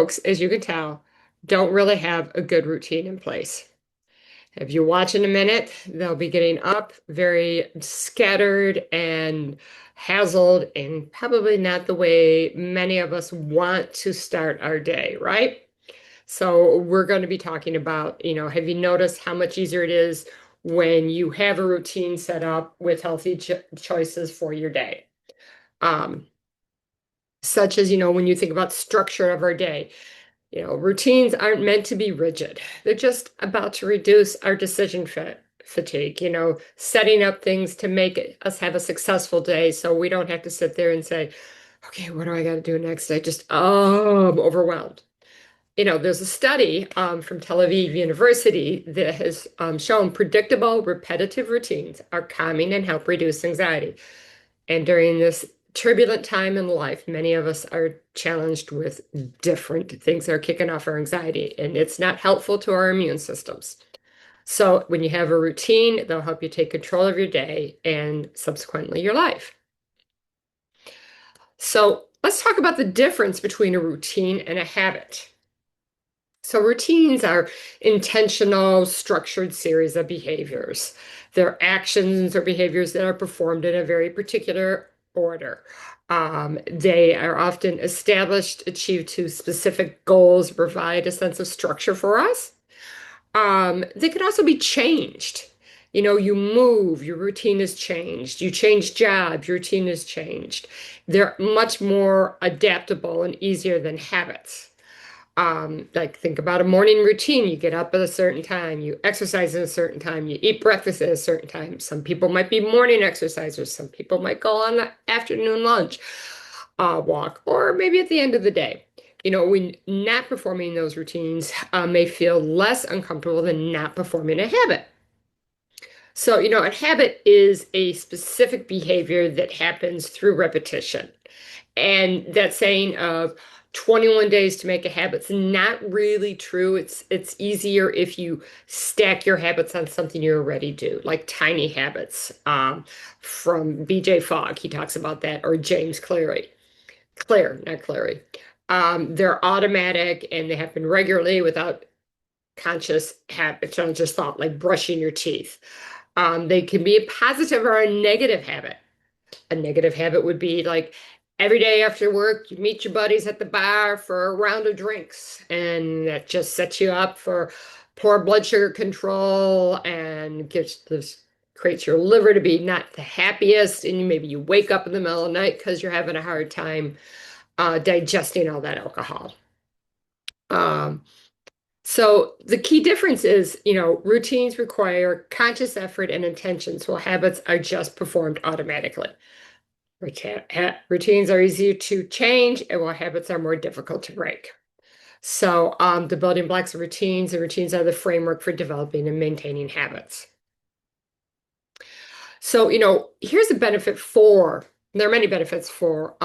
Folks, as you can tell, don't really have a good routine in place. If you watch in a minute, they'll be getting up very scattered and hassled and probably not the way many of us want to start our day, right? So we're going to be talking about, have you noticed how much easier it is when you have a routine set up with healthy choices for your day? Um, Such as, when you think about structure of our day. Routines aren't meant to be rigid. They're just about to reduce our decision fatigue, setting up things to make us have a successful day so we don't have to sit there and say, okay, what do I got to do next? I'm overwhelmed. There's a study from Tel Aviv University that has shown predictable, repetitive routines are calming and help reduce anxiety. And during this turbulent time in life, many of us are challenged with different things that are kicking off our anxiety, and it's not helpful to our immune systems. So, when you have a routine, they'll help you take control of your day and subsequently your life. So, let's talk about the difference between a routine and a habit. So, routines are intentional, structured series of behaviors. They're actions or behaviors that are performed in a very particular order. They are often established, achieved to specific goals, provide a sense of structure for us. They can also be changed. You move, your routine is changed. You change jobs, your routine is changed. They're much more adaptable and easier than habits. Like think about a morning routine. You get up at a certain time, you exercise at a certain time, you eat breakfast at a certain time. Some people might be morning exercisers, some people might go on the afternoon lunch walk, or maybe at the end of the day. When not performing those routines may feel less uncomfortable than not performing a habit. So, a habit is a specific behavior that happens through repetition. And that saying of 21 days to make a habit's not really true. It's easier if you stack your habits on something you already do, like tiny habits from BJ Fogg. He talks about that, or James Cleary. Claire, not Clary. They're automatic and they happen regularly without conscious habit, conscious thought, like brushing your teeth. They can be a positive or a negative habit. A negative habit would be like every day after work, you meet your buddies at the bar for a round of drinks, and that just sets you up for poor blood sugar control and creates your liver to be not the happiest, and maybe you wake up in the middle of the night because you're having a hard time digesting all that alcohol. Um, so the key difference is, routines require conscious effort and intentions, while habits are just performed automatically. Routines are easier to change, and while habits are more difficult to break. So, the building blocks of routines, and routines are the framework for developing and maintaining habits. So, here's a benefit there are many benefits for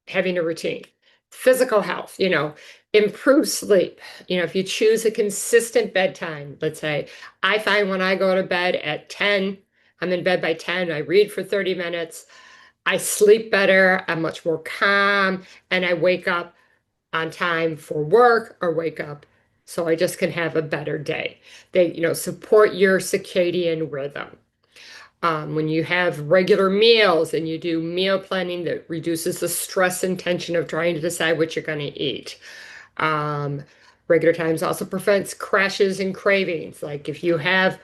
having a routine. Physical health, improve sleep. If you choose a consistent bedtime, let's say, I find when I go to bed at 10, I'm in bed by 10, I read for 30 minutes, I sleep better, I'm much more calm, and I wake up on time for work or wake up so I just can have a better day. They, support your circadian rhythm. When you have regular meals and you do meal planning, that reduces the stress and tension of trying to decide what you're going to eat. Um, Regular times also prevents crashes and cravings. Like if you have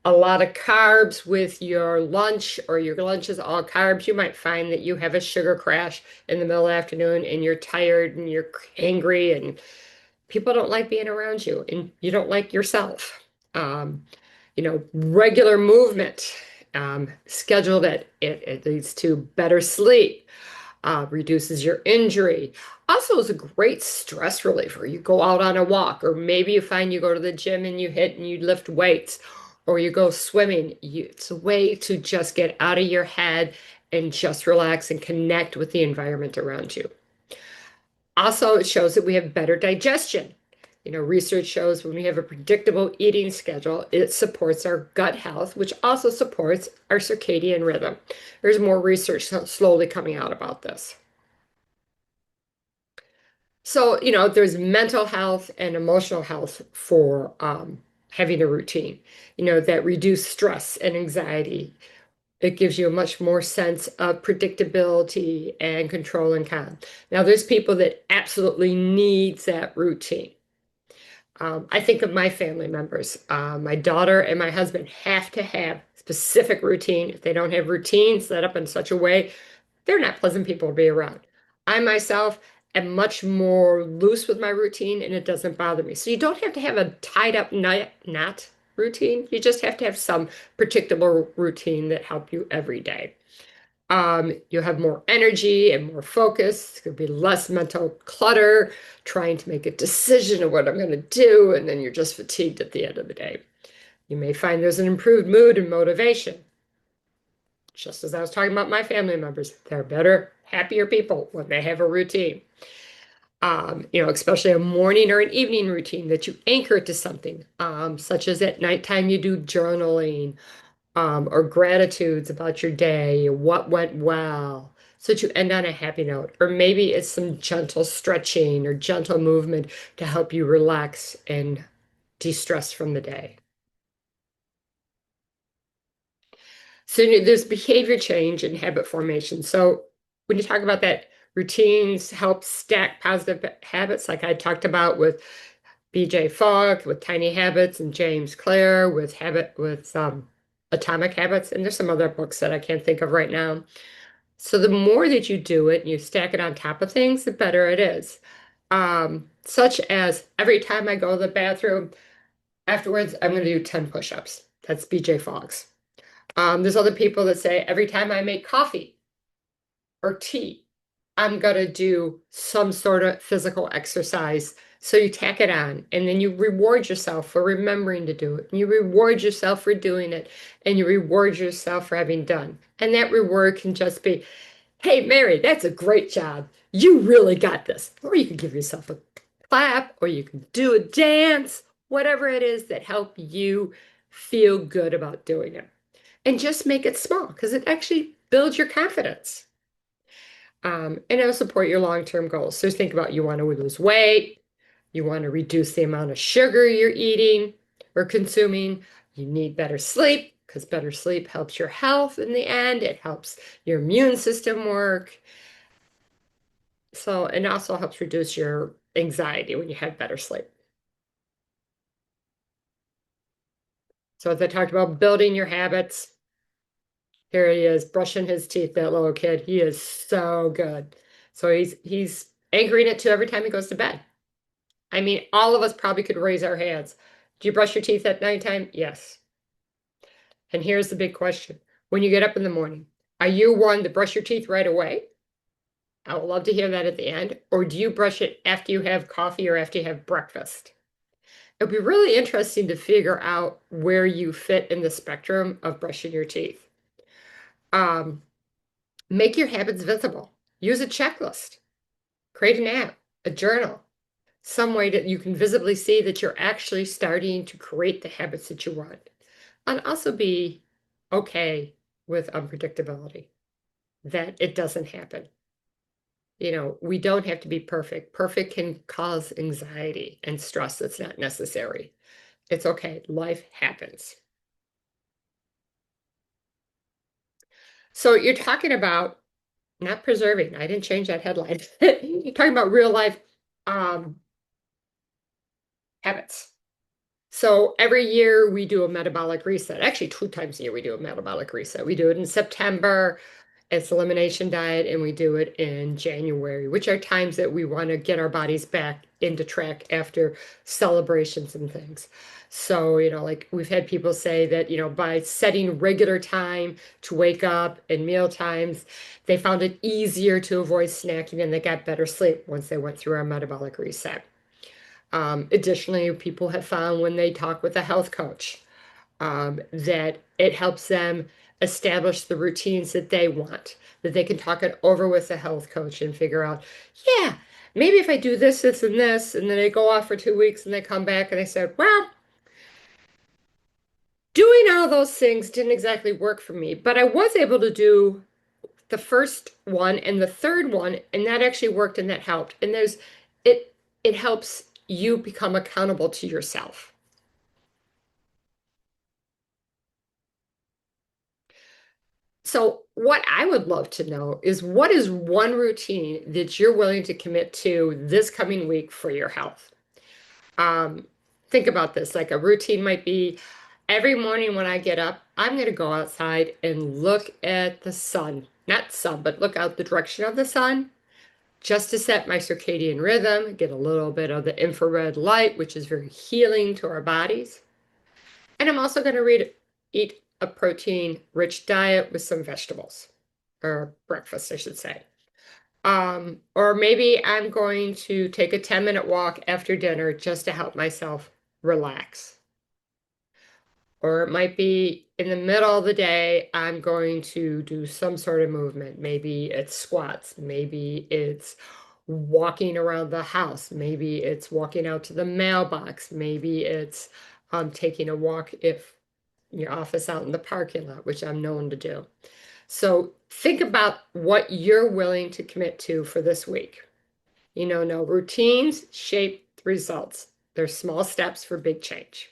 a lot of carbs with your lunch, or your lunch is all carbs, you might find that you have a sugar crash in the middle of the afternoon and you're tired and you're angry and people don't like being around you and you don't like yourself. Um, Regular movement, scheduled it leads to better sleep, reduces your injury. Also is a great stress reliever. You go out on a walk, or maybe you find you go to the gym and you hit and you lift weights, or you go swimming. It's a way to just get out of your head and just relax and connect with the environment around you. Also, it shows that we have better digestion. Research shows when we have a predictable eating schedule, it supports our gut health, which also supports our circadian rhythm. There's more research slowly coming out about this. So, there's mental health and emotional health for having a routine, that reduce stress and anxiety. It gives you a much more sense of predictability and control and calm. Now, there's people that absolutely needs that routine. I think of my family members. My daughter and my husband have to have specific routine. If they don't have routine set up in such a way, they're not pleasant people to be around. I myself am much more loose with my routine and it doesn't bother me. So you don't have to have a tied up knot routine. You just have to have some particular routine that help you every day. You'll have more energy and more focus. There'll be less mental clutter, trying to make a decision of what I'm going to do, and then you're just fatigued at the end of the day. You may find there's an improved mood and motivation. Just as I was talking about my family members, they're better, happier people when they have a routine. Especially a morning or an evening routine that you anchor it to something, such as at nighttime you do journaling, or gratitudes about your day, what went well, so that you end on a happy note. Or maybe it's some gentle stretching or gentle movement to help you relax and de-stress from the day. So there's behavior change and habit formation. So when you talk about that, routines help stack positive habits, like I talked about with BJ Fogg, with Tiny Habits, and James Clear with Atomic Habits, and there's some other books that I can't think of right now. So the more that you do it and you stack it on top of things, the better it is. Such as every time I go to the bathroom, afterwards, I'm going to do 10 push-ups. That's BJ Fogg's. There's other people that say every time I make coffee or tea, I'm going to do some sort of physical exercise. So you tack it on and then you reward yourself for remembering to do it. And you reward yourself for doing it and you reward yourself for having done. And that reward can just be, hey, Mary, that's a great job. You really got this. Or you can give yourself a clap or you can do a dance, whatever it is that help you feel good about doing it. And just make it small because it actually builds your confidence. And it'll support your long-term goals. So think about you want to lose weight, you want to reduce the amount of sugar you're eating or consuming, you need better sleep because better sleep helps your health in the end. It helps your immune system work. So, and also helps reduce your anxiety when you have better sleep. So as I talked about building your habits, here he is brushing his teeth, that little kid. He is so good. So he's anchoring it to every time he goes to bed. I mean, all of us probably could raise our hands. Do you brush your teeth at nighttime? Yes. And here's the big question. When you get up in the morning, are you one to brush your teeth right away? I would love to hear that at the end. Or do you brush it after you have coffee or after you have breakfast? It'll be really interesting to figure out where you fit in the spectrum of brushing your teeth. Um, Make your habits visible. Use a checklist. Create an app, a journal, some way that you can visibly see that you're actually starting to create the habits that you want. And also be okay with unpredictability, that it doesn't happen. We don't have to be perfect. Perfect can cause anxiety and stress that's not necessary. It's okay. Life happens. So you're talking about not preserving. I didn't change that headline. You're talking about real life um, habits. So every year we do a metabolic reset. Actually, 2 times a year we do a metabolic reset. We do it in September. It's elimination diet, and we do it in January, which are times that we want to get our bodies back into track after celebrations and things. So, like we've had people say that, by setting regular time to wake up and meal times, they found it easier to avoid snacking and they got better sleep once they went through our metabolic reset. Additionally, people have found when they talk with a health coach, that it helps them establish the routines that they want, that they can talk it over with the health coach and figure out, yeah, maybe if I do this, this, and this, and then they go off for 2 weeks and they come back and they said, well, doing all those things didn't exactly work for me, but I was able to do the first one and the third one, and that actually worked and that helped. And it it helps you become accountable to yourself. So, what I would love to know is what is one routine that you're willing to commit to this coming week for your health? Um, think about this. Like a routine might be every morning when I get up, I'm going to go outside and look at the sun. Not sun, but look out the direction of the sun just to set my circadian rhythm, get a little bit of the infrared light, which is very healing to our bodies. And I'm also going to eat a protein-rich diet with some vegetables, or breakfast, I should say. Or maybe I'm going to take a 10-minute walk after dinner just to help myself relax. Or it might be in the middle of the day, I'm going to do some sort of movement. Maybe it's squats, maybe it's walking around the house, maybe it's walking out to the mailbox, maybe it's taking a walk if your office out in the parking lot, which I'm known to do. So think about what you're willing to commit to for this week. No, routines shape the results. They're small steps for big change.